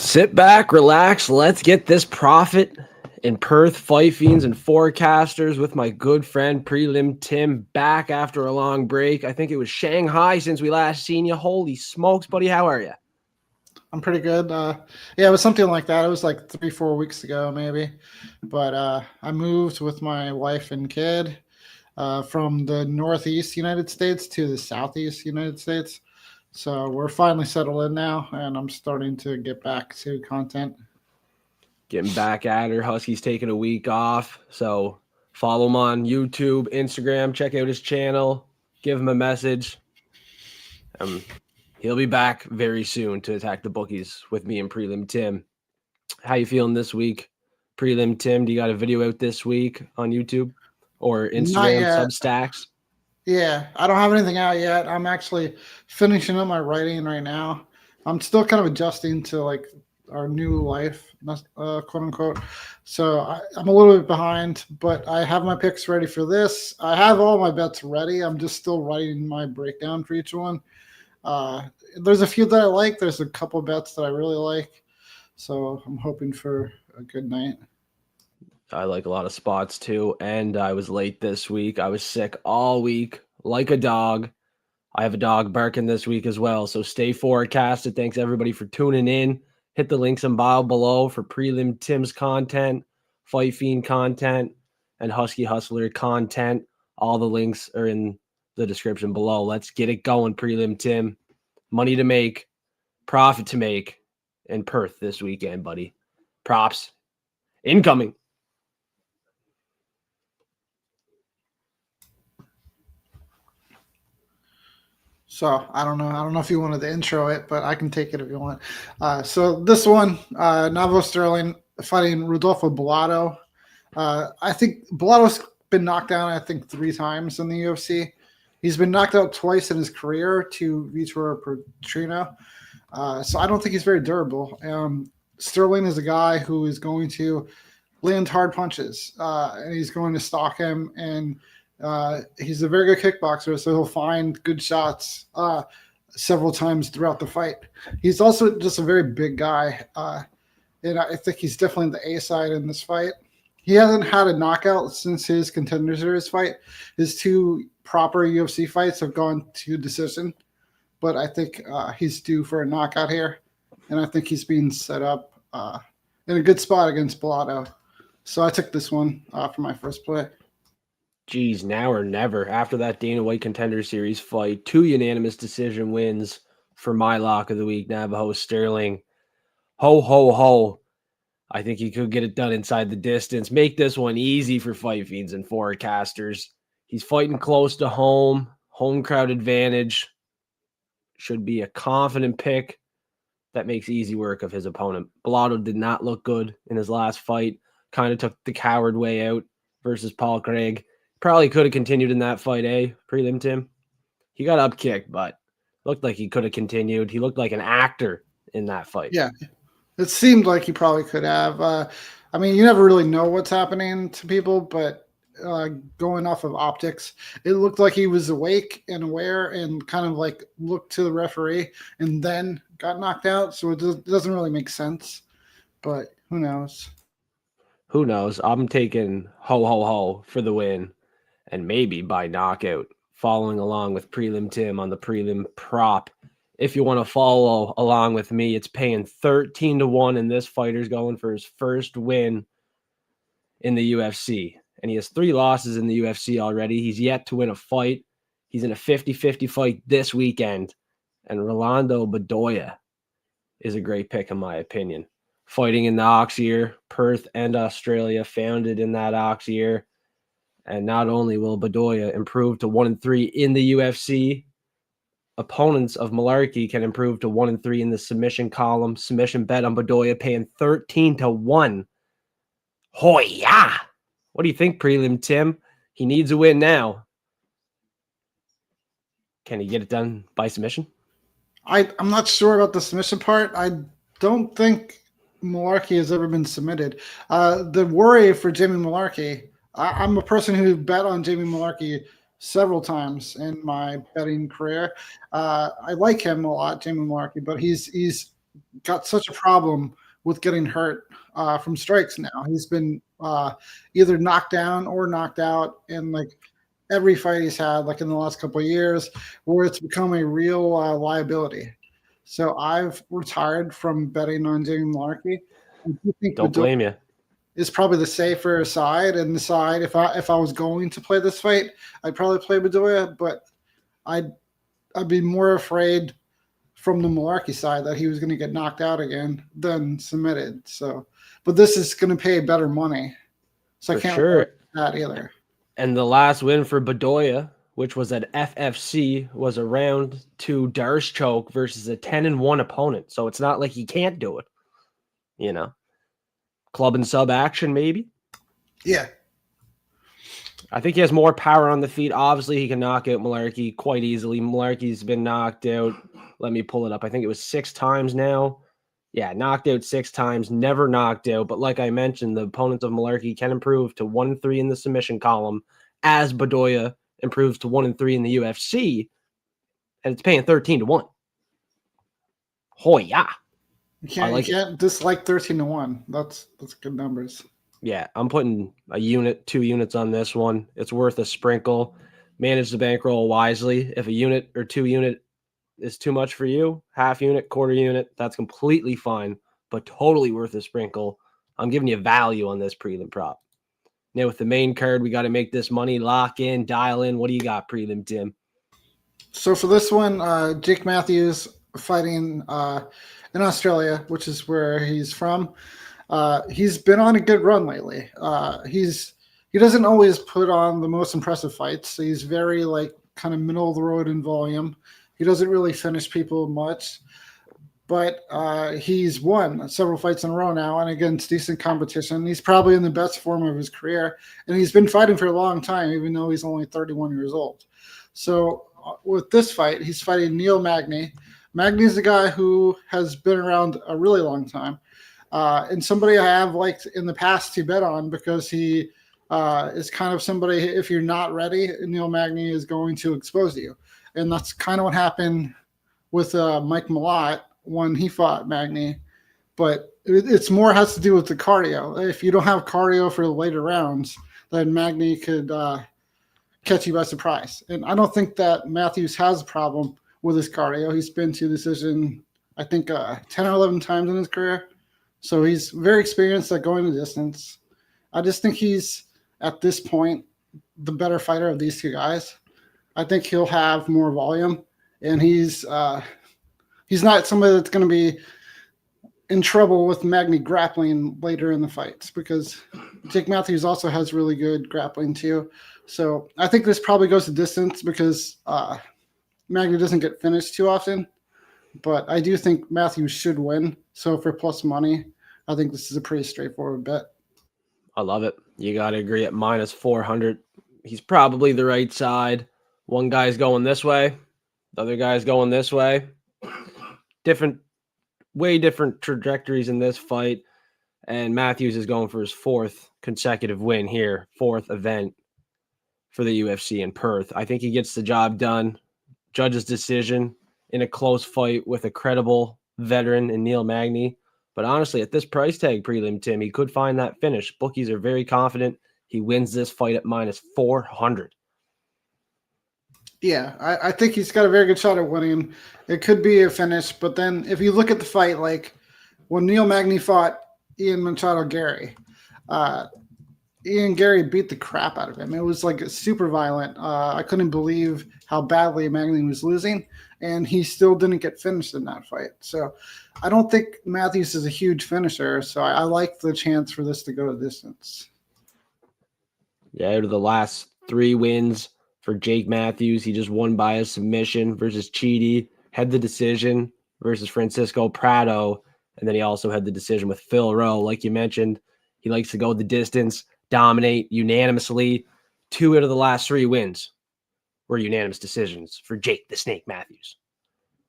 Sit back, relax. Let's get this profit in Perth. Fight Fiends and forecasters with my good friend Prelim Tim back after a long break. I think it was Shanghai since we last seen you. Holy smokes, buddy. How are you? I'm pretty good. Yeah, it was something like that. It was like 3-4 weeks ago, maybe. But I moved with my wife and kid from the Northeast United States to the Southeast United States. So we're finally settled in now, and I'm starting to get back to content. Getting back at her. Husky's taking a week off. So follow him on YouTube, Instagram. Check out his channel. Give him a message. He'll be back very soon to attack the bookies with me and Prelim Tim. How you feeling this week? Prelim Tim, do you got a video out this week on YouTube or Instagram, Substacks? Yeah, I don't have anything out yet. I'm actually finishing up my writing right now. I'm still kind of adjusting to like our new life, quote unquote. So I'm a little bit behind, but I have my picks ready for this. I have all my bets ready. I'm just still writing my breakdown for each one. There's a few that I like. There's a couple bets that I really like. So I'm hoping for a good night. I like a lot of spots too. And I was late this week. I was sick all week like a dog. I have a dog barking this week as well. So stay forecasted. Thanks everybody for tuning in. Hit the links in bio below for Prelim Tim's content, Fight Fiend content, and Husky Hustler content. All the links are in the description below. Let's get it going, Prelim Tim. Money to make, profit to make in Perth this weekend, buddy. Props incoming. So I don't know if you wanted to intro it, but I can take it if you want. So this one, Navo Sterling fighting Rodolfo Bellato. I think Bellato's been knocked down, I think, 3 times in the UFC. He's been knocked out twice in his career to Vitor Petrino. So I don't think he's very durable. Sterling is a guy who is going to land hard punches, and he's going to stalk him, and he's a very good kickboxer, so he'll find good shots several times throughout the fight. He's also just a very big guy, and I think he's definitely the A side in this fight. He hasn't had a knockout since his Contender Series fight. His 2 proper UFC fights have gone to decision, but I think he's due for a knockout here, and I think he's being set up in a good spot against Bellato. So I took this one for my first play. Geez, now or never. After that Dana White Contender Series fight, 2 unanimous decision wins for my lock of the week, Navajo Sterling. Ho, ho, ho. I think he could get it done inside the distance. Make this one easy for Fight Fiends and forecasters. He's fighting close to home. Home crowd advantage. Should be a confident pick. That makes easy work of his opponent. Bellato did not look good in his last fight. Kind of took the coward way out versus Paul Craig. Probably could have continued in that fight, Prelim Tim? He got up kicked, but looked like he could have continued. He looked like an actor in that fight. Yeah, it seemed like he probably could have. I mean, you never really know what's happening to people, but going off of optics, it looked like he was awake and aware and kind of like looked to the referee and then got knocked out. So it doesn't really make sense, but who knows? Who knows? I'm taking ho, ho, ho for the win. And maybe by knockout, following along with Prelim Tim on the Prelim Prop. If you want to follow along with me, it's paying 13-1, and this fighter's going for his first win in the UFC. And he has 3 losses in the UFC already. He's yet to win a fight. He's in a 50-50 fight this weekend. And Rolando Bedoya is a great pick, in my opinion. Fighting in the Ox year, Perth and Australia, founded in that Ox year. And not only will Bedoya improve to 1-3 in the UFC, opponents of Malarkey can improve to 1-3 in the submission column. Submission bet on Bedoya paying 13-1. Hoy yeah! What do you think, Prelim Tim? He needs a win now. Can he get it done by submission? I'm not sure about the submission part. I don't think Malarkey has ever been submitted. The worry for Jamie Malarkey, I'm a person who bet on Jamie Malarkey several times in my betting career. I like him a lot, Jamie Malarkey, but he's got such a problem with getting hurt from strikes now. He's been either knocked down or knocked out in like every fight he's had, like in the last couple of years, where it's become a real liability. So I've retired from betting on Jamie Malarkey. I do think Don't Bedoya blame you. is probably the safer side, and the side if I was going to play this fight, I'd probably play Bedoya, but I'd be more afraid from the Malarkey side that he was going to get knocked out again than submitted. So, but this is going to pay better money, so For I can't sure. that either. And the last win for Bedoya, which was at FFC, was a round 2 Darce choke versus a 10-1 opponent. So it's not like he can't do it. You know, club and sub action, maybe. Yeah. I think he has more power on the feet. Obviously, he can knock out Malarkey quite easily. Malarkey's been knocked out. Let me pull it up. I think it was 6 times now. Yeah, knocked out 6 times, never knocked out. But like I mentioned, the opponents of Malarkey can improve to 1-3 in the submission column as Bedoya improves to 1-3 in the UFC. And it's paying 13-1. Oh, yeah. You can't dislike 13-1. That's good numbers. Yeah, I'm putting a unit, 2 units on this one. It's worth a sprinkle. Manage the bankroll wisely. If a unit or 2 unit is too much for you, half unit, quarter unit, that's completely fine, but totally worth a sprinkle. I'm giving you value on this prelim prop. Now with the main card, we got to make this money, lock in, dial in. What do you got, Prelim Tim? So for this one, Jake Matthews fighting in Australia, which is where he's from. He's been on a good run lately. He doesn't always put on the most impressive fights. He's very like kind of middle of the road in volume. He doesn't really finish people much, but he's won several fights in a row now and against decent competition. He's probably in the best form of his career, and he's been fighting for a long time, even though he's only 31 years old. So with this fight, he's fighting Neil Magny. Magny's the guy who has been around a really long time. And somebody I have liked in the past to bet on because he is kind of somebody, if you're not ready, Neil Magny is going to expose you. And that's kind of what happened with Mike Malott when he fought Magny. But it's more has to do with the cardio. If you don't have cardio for the later rounds, then Magny could catch you by surprise. And I don't think that Matthews has a problem with his cardio. He's been to decision, I think, 10 or 11 times in his career. So he's very experienced at going the distance. I just think he's, at this point, the better fighter of these 2 guys. I think he'll have more volume, and he's not somebody that's going to be in trouble with Magny grappling later in the fights because Jake Matthews also has really good grappling too. So I think this probably goes to distance because Magny doesn't get finished too often. But I do think Matthews should win. So for plus money, I think this is a pretty straightforward bet. I love it. You got to agree at minus 400. He's probably the right side. One guy's going this way. The other guy's going this way. Way different trajectories in this fight. And Matthews is going for his 4th consecutive win here, 4th event for the UFC in Perth. I think he gets the job done. Judge's decision in a close fight with a credible veteran in Neil Magny. But honestly, at this price tag, Prelim Tim, he could find that finish. Bookies are very confident he wins this fight at minus 400. Yeah, I think he's got a very good shot at winning. It could be a finish, but then if you look at the fight, like when Neil Magny fought Ian Machado Gary, Ian Gary beat the crap out of him. It was like super violent. I couldn't believe how badly Magny was losing, and he still didn't get finished in that fight. So I don't think Matthews is a huge finisher, so I like the chance for this to go to distance. Yeah, out of the last 3 wins for Jake Matthews, he just won by a submission versus Chidi, had the decision versus Francisco Prado, and then he also had the decision with Phil Rowe. Like you mentioned, he likes to go the distance, dominate unanimously. 2 out of the last 3 wins were unanimous decisions for Jake the Snake Matthews.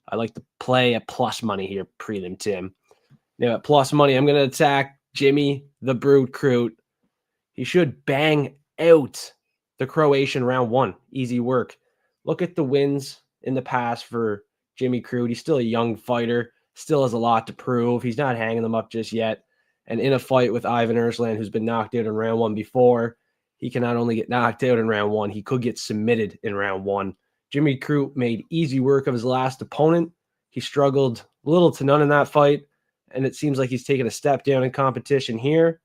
I like to play at plus money here, Prelim Tim. Now at plus money, I'm going to attack Jimmy the Brute Crute. He should bang out the Croatian round 1. Easy work. Look at the wins in the past for Jimmy Crute. He's still a young fighter, still has a lot to prove. He's not hanging them up just yet. And in a fight with Ivan Ersland, who's been knocked out in round 1 before, he can not only get knocked out in round 1, he could get submitted in round 1. Jimmy Crute made easy work of his last opponent. He struggled little to none in that fight, and it seems like he's taken a step down in competition here,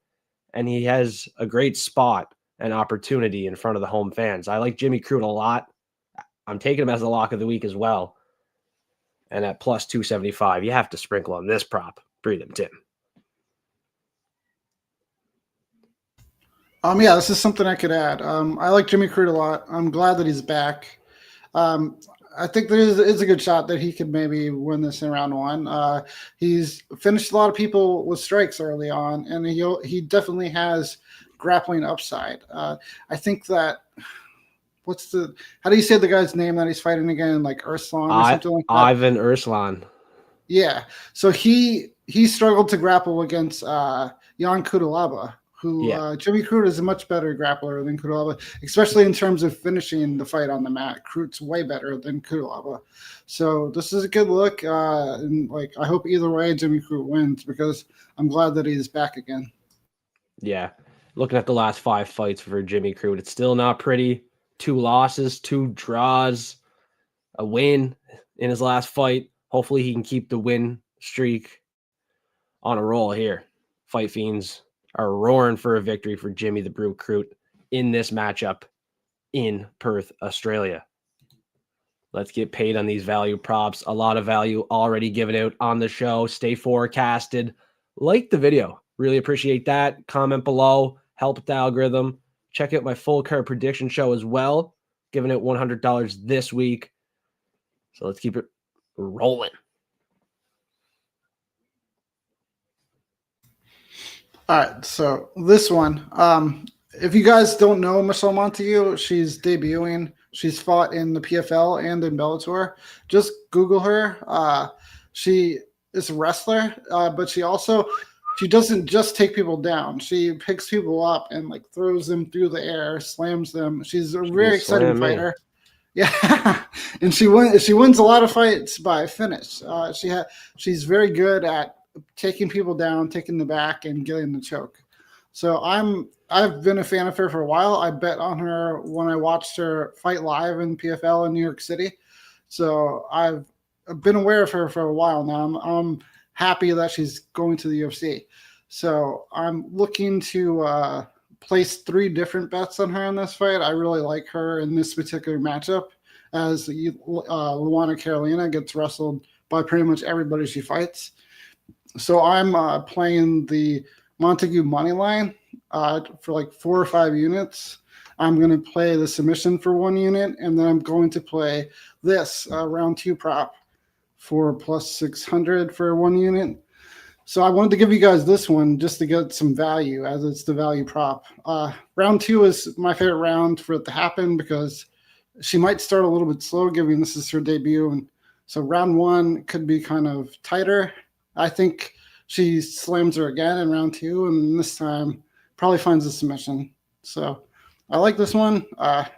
and he has a great spot and opportunity in front of the home fans. I like Jimmy Crute a lot. I'm taking him as the lock of the week as well. And at plus 275, you have to sprinkle on this prop, Prelim Tim. Yeah, this is something I could add. I like Jimmy Crute a lot. I'm glad that he's back. I think there is a good shot that he could maybe win this in round 1. He's finished a lot of people with strikes early on, and he definitely has grappling upside. I think that how do you say the guy's name that he's fighting again? Like Erslan or something like that? Ivan Erslan. Yeah. So he struggled to grapple against Jan Kudalaba, who Jimmy Crute is a much better grappler than Kudalaba, especially in terms of finishing the fight on the mat. Crute's way better than Kudalaba. So this is a good look. And I hope either way Jimmy Crute wins, because I'm glad that he's back again. Yeah. Looking at the last 5 fights for Jimmy Crute, it's still not pretty. 2 losses, 2 draws, a win in his last fight. Hopefully he can keep the win streak on a roll here. Fight Fiends are roaring for a victory for Jimmy the Brute Crute in this matchup in Perth, Australia. Let's get paid on these value props. A lot of value already given out on the show. Stay forecasted. Like the video. Really appreciate that. Comment below. Help with the algorithm. Check out my full card prediction show as well. Giving out $100 this week. So let's keep it rolling. All right, so this one, if you guys don't know Michelle Montague, she's debuting. She's fought in the PFL and in Bellator. Just Google her. She is a wrestler, but she doesn't just take people down. She picks people up and throws them through the air, slams them. She's a very exciting fighter. Yeah, and she wins a lot of fights by finish. She's very good at taking people down, taking the back, and getting the choke. So I've been a fan of her for a while. I bet on her when I watched her fight live in PFL in New York City. So I've been aware of her for a while now. I'm happy that she's going to the UFC. So I'm looking to place 3 different bets on her in this fight. I really like her in this particular matchup, as Luana Carolina gets wrestled by pretty much everybody she fights. So I'm playing the Montague money line for 4 or 5 units. I'm going to play the submission for 1 unit, and then I'm going to play this round 2 prop for plus 600 for 1 unit. So I wanted to give you guys this one just to get some value, as it's the value prop. Round 2 is my favorite round for it to happen, because she might start a little bit slow, given this is her debut. And so round 1 could be kind of tighter. I think she slams her again in round 2, and this time probably finds a submission. So I like this one.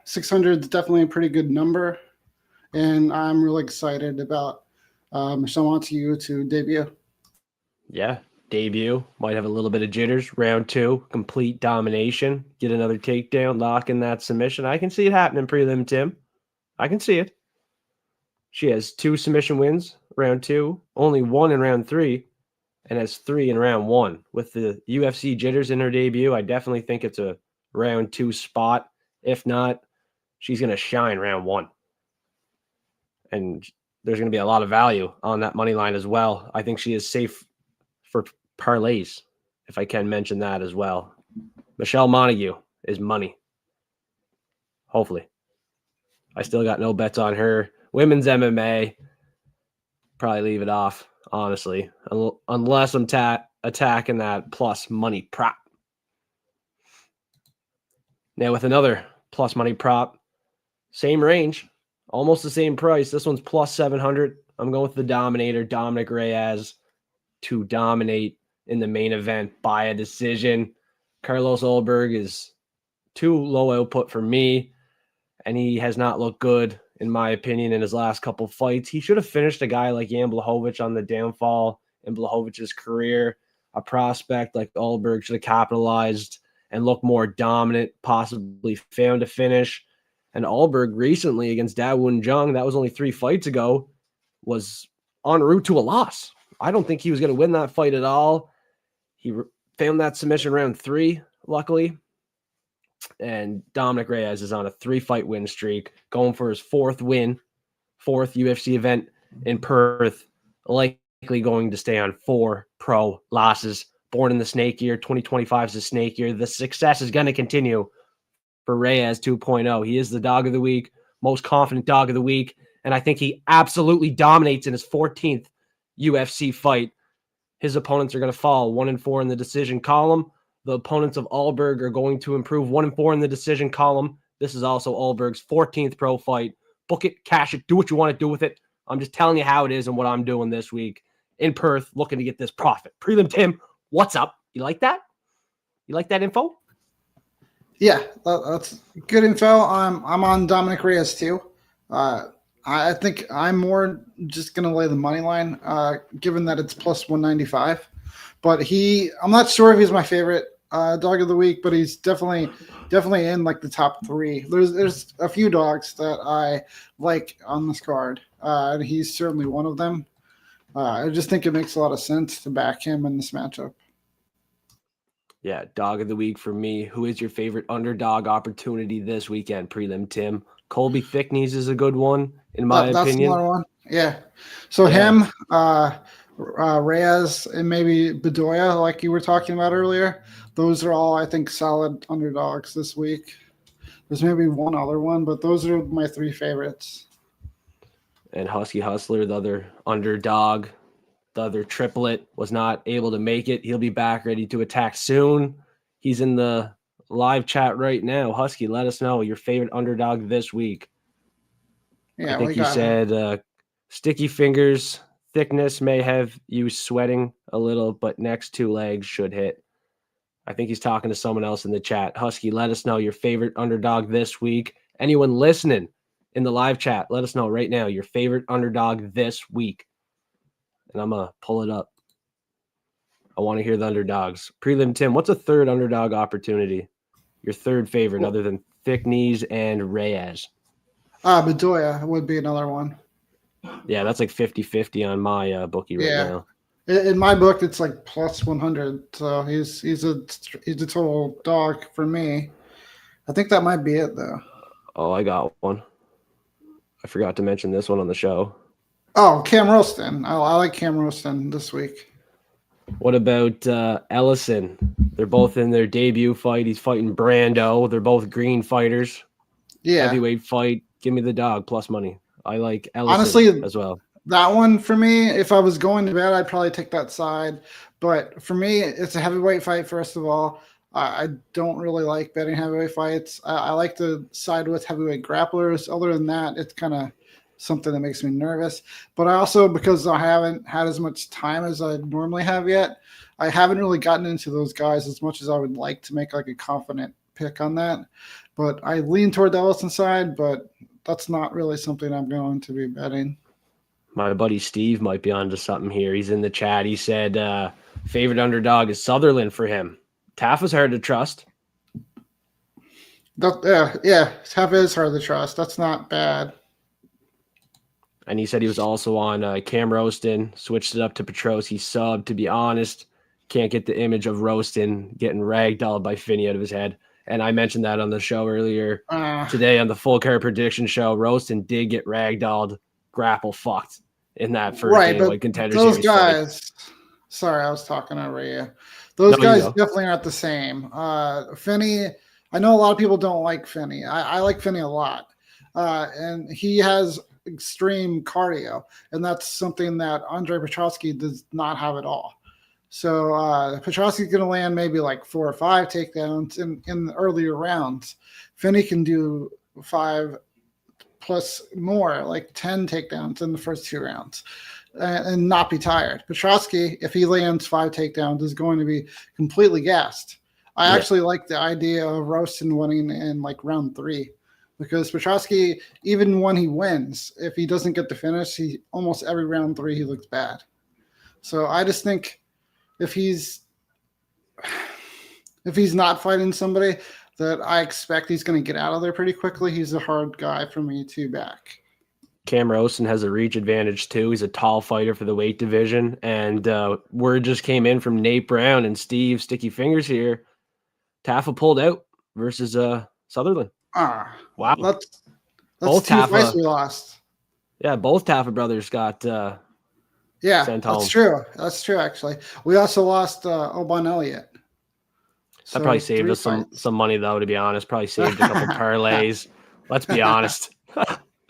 600 is definitely a pretty good number, and I'm really excited about Michelle Montague to debut. Yeah, debut. Might have a little bit of jitters. Round 2, complete domination. Get another takedown, lock in that submission. I can see it happening, Prelim Tim. I can see it. She has 2 submission wins, round 2, only 1 in round 3, and has 3 in round 1. With the UFC jitters in her debut, I definitely think it's a round 2 spot. If not, she's going to shine round 1. And there's going to be a lot of value on that money line as well. I think she is safe for parlays, if I can mention that as well. Michelle Montague is money. Hopefully. I still got no bets on her. Women's MMA, probably leave it off, honestly, unless I'm attacking that plus money prop. Now with another plus money prop, same range, almost the same price. This one's plus 700. I'm going with the Dominator, Dominic Reyes, to dominate in the main event by a decision. Carlos Olberg is too low output for me, and he has not looked good in my opinion, in his last couple fights. He should have finished a guy like Jan Blachowicz on the downfall in Blachowicz's career. A prospect like Alberg should have capitalized and looked more dominant, possibly found a finish. And Alberg recently against Dawoon Jung, that was only 3 fights ago, was en route to a loss. I don't think he was going to win that fight at all. He found that submission round 3, luckily. And Dominic Reyes is on a 3-fight win streak, going for his 4th win, 4th UFC event in Perth, likely going to stay on 4 pro losses. Born in the snake year, 2025 is a snake year. The success is going to continue for Reyes 2.0. He is the dog of the week, most confident dog of the week, and I think he absolutely dominates in his 14th UFC fight. His opponents are going to fall 1-4 in the decision column. The opponents of Alberg are going to improve 1-4 in the decision column. This is also Alberg's 14th pro fight. Book it, cash it, do what you want to do with it. I'm just telling you how it is and what I'm doing this week in Perth, looking to get this profit. Prelim Tim, what's up? You like that? You like that info? Yeah, that's good info. I'm on Dominic Reyes too. I think I'm more just going to lay the money line, given that it's plus 195. But I'm not sure if he's my favorite dog of the week, but he's definitely in like the top 3. There's a few dogs that I like on this card, and he's certainly one of them. I just think it makes a lot of sense to back him in this matchup. Yeah, dog of the week for me. Who is your favorite underdog opportunity this weekend, Prelim Tim? Colby Thicknees is a good one, in my opinion. That's another one. Yeah. So him, Reyes, and maybe Bedoya, like you were talking about earlier. Those are all, I think, solid underdogs this week. There's maybe one other one, but those are my 3 favorites. And Husky Hustler, the other underdog, the other triplet, was not able to make it. He'll be back ready to attack soon. He's in the live chat right now. Husky, let us know your favorite underdog this week. Yeah, I think you said sticky fingers, thickness may have you sweating a little, but next 2 legs should hit. I think he's talking to someone else in the chat. Husky, let us know your favorite underdog this week. Anyone listening in the live chat, let us know right now your favorite underdog this week. And I'm going to pull it up. I want to hear the underdogs. Prelim Tim, what's a third underdog opportunity? Your third favorite other than Thicknees and Reyes? Bedoya would be another one. Yeah, that's like 50-50 on my bookie right now. In my book, it's like plus 100. So he's a total dog for me. I think that might be it, though. Oh, I got one. I forgot to mention this one on the show. Oh, Cam Roston. I like Cam Roston this week. What about Ellison? They're both in their debut fight. He's fighting Brando. They're both green fighters. Yeah. Heavyweight fight. Give me the dog plus money. I like Ellison honestly as well. That one for me, if I was going to bet, I'd probably take that side. But for me, it's a heavyweight fight, first of all. I don't really like betting heavyweight fights. I like to side with heavyweight grapplers. Other than that, it's kind of something that makes me nervous. But I also, because I haven't had as much time as I normally have yet, I haven't really gotten into those guys as much as I would like to make like a confident pick on that. But I lean toward the Ellison side, but that's not really something I'm going to be betting. My buddy Steve might be onto something here. He's in the chat. He said favorite underdog is Sutherland for him. Taffa's hard to trust. Taffa is hard to trust. That's not bad. And he said he was also on Cam Roston, switched it up to Petrosky sub. To be honest, can't get the image of Roston getting ragdolled by Finney out of his head. And I mentioned that on the show earlier today on the Full Card Prediction Show. Roston did get ragdolled, grapple fucked in that first heavyweight contender those series guys fight. Sorry, I was talking over you. Those guys definitely aren't the same. Finney, I know a lot of people don't like Finney. I like Finney a lot. And he has extreme cardio, and that's something that Andre Petrosky does not have at all. So Petrosky's going to land maybe like 4 or 5 takedowns in the earlier rounds. Finney can do 5 plus more, like 10 takedowns in the first 2 rounds and not be tired. Petrosky, if he lands 5 takedowns, is going to be completely gassed. I actually like the idea of Roston winning in like round 3. because Petrosky, even when he wins, if he doesn't get the finish, he almost every round 3 he looks bad. So I just think if he's not fighting somebody that I expect he's going to get out of there pretty quickly, he's a hard guy for me to back. Cam Rosen has a reach advantage too. He's a tall fighter for the weight division. And word just came in from Nate Brown and Steve Sticky Fingers here. Taffa pulled out versus Sutherland. Wow. That's both 2 fights we lost. Yeah, both Taffa brothers got sent home. That's true. That's true, actually. We also lost Oban Elliott. That probably saved us some money, though, to be honest. Probably saved a couple parlays. Let's be honest.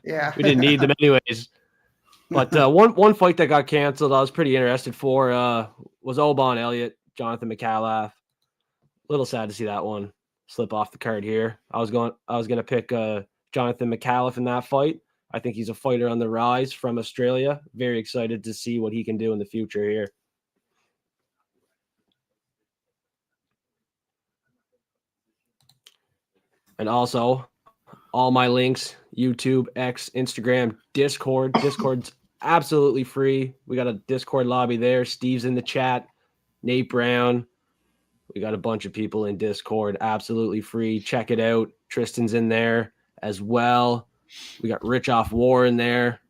Yeah. We didn't need them anyways. But one fight that got canceled I was pretty interested for was Oban Elliott, Jonathan McCallaf. A little sad to see that one slip off the card here. I was gonna pick Jonathan McCallaf in that fight. I think he's a fighter on the rise from Australia. Very excited to see what he can do in the future here. And also, all my links, YouTube, X, Instagram, Discord. Discord's absolutely free. We got a Discord lobby there. Steve's in the chat. Nate Brown. We got a bunch of people in Discord. Absolutely free. Check it out. Tristan's in there as well. We got Rich Off War in there.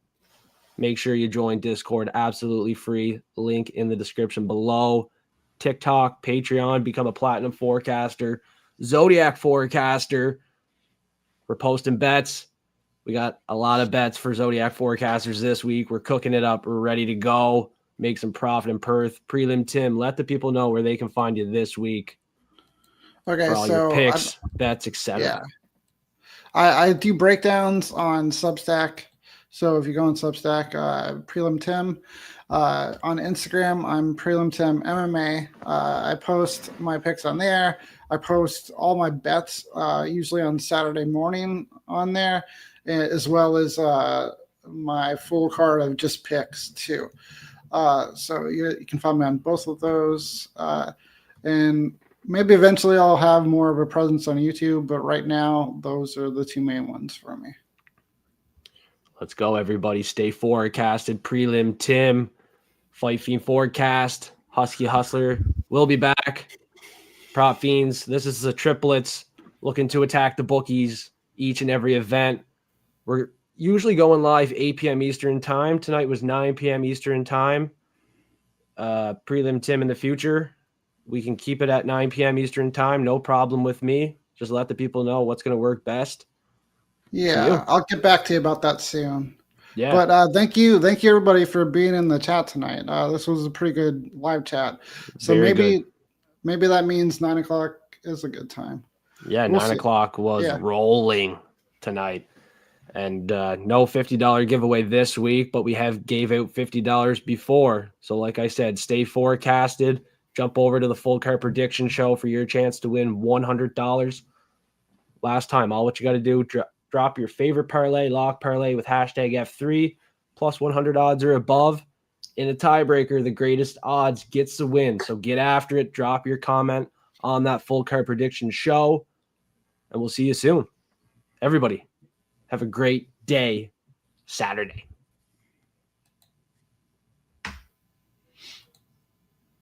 Make sure you join Discord. Absolutely free. Link in the description below. TikTok, Patreon, become a Platinum Forecaster. Zodiac Forecaster. We're posting bets. We got a lot of bets for Zodiac Forecasters this week. We're cooking it up. We're ready to go. Make some profit in Perth. Prelim Tim, let the people know where they can find you this week. Okay, for all so your picks, bets, etc. Yeah. I do breakdowns on Substack. So if you go on Substack, Prelim Tim. On Instagram, I'm Prelim Tim MMA. I post my picks on there. I post all my bets usually on Saturday morning on there, as well as my full card of just picks too. So you can find me on both of those. And maybe eventually I'll have more of a presence on YouTube, but right now those are the 2 main ones for me. Let's go, everybody. Stay forecasted. Prelim Tim, Fight Fiend Forecast, Husky Hustler. We'll be back. Prop Fiends. This is the triplets looking to attack the bookies each and every event. We're usually going live 8 p.m. Eastern time. Tonight was 9 p.m. Eastern time. Prelim Tim in the future. We can keep it at 9 p.m. Eastern time. No problem with me. Just let the people know what's going to work best. Yeah, I'll get back to you about that soon. Yeah. But thank you everybody for being in the chat tonight. This was a pretty good live chat. So maybe that means 9 o'clock is a good time. Yeah, we'll 9 o'clock was rolling tonight. And no $50 giveaway this week, but we gave out $50 before. So like I said, stay forecasted. Jump over to the Full Card Prediction Show for your chance to win $100. Last time, all what you got to do, drop your favorite parlay, lock parlay with hashtag F3, plus 100 odds or above. In a tiebreaker, the greatest odds gets the win. So get after it. Drop your comment on that Full Card Prediction Show, and we'll see you soon. Everybody, have a great day Saturday.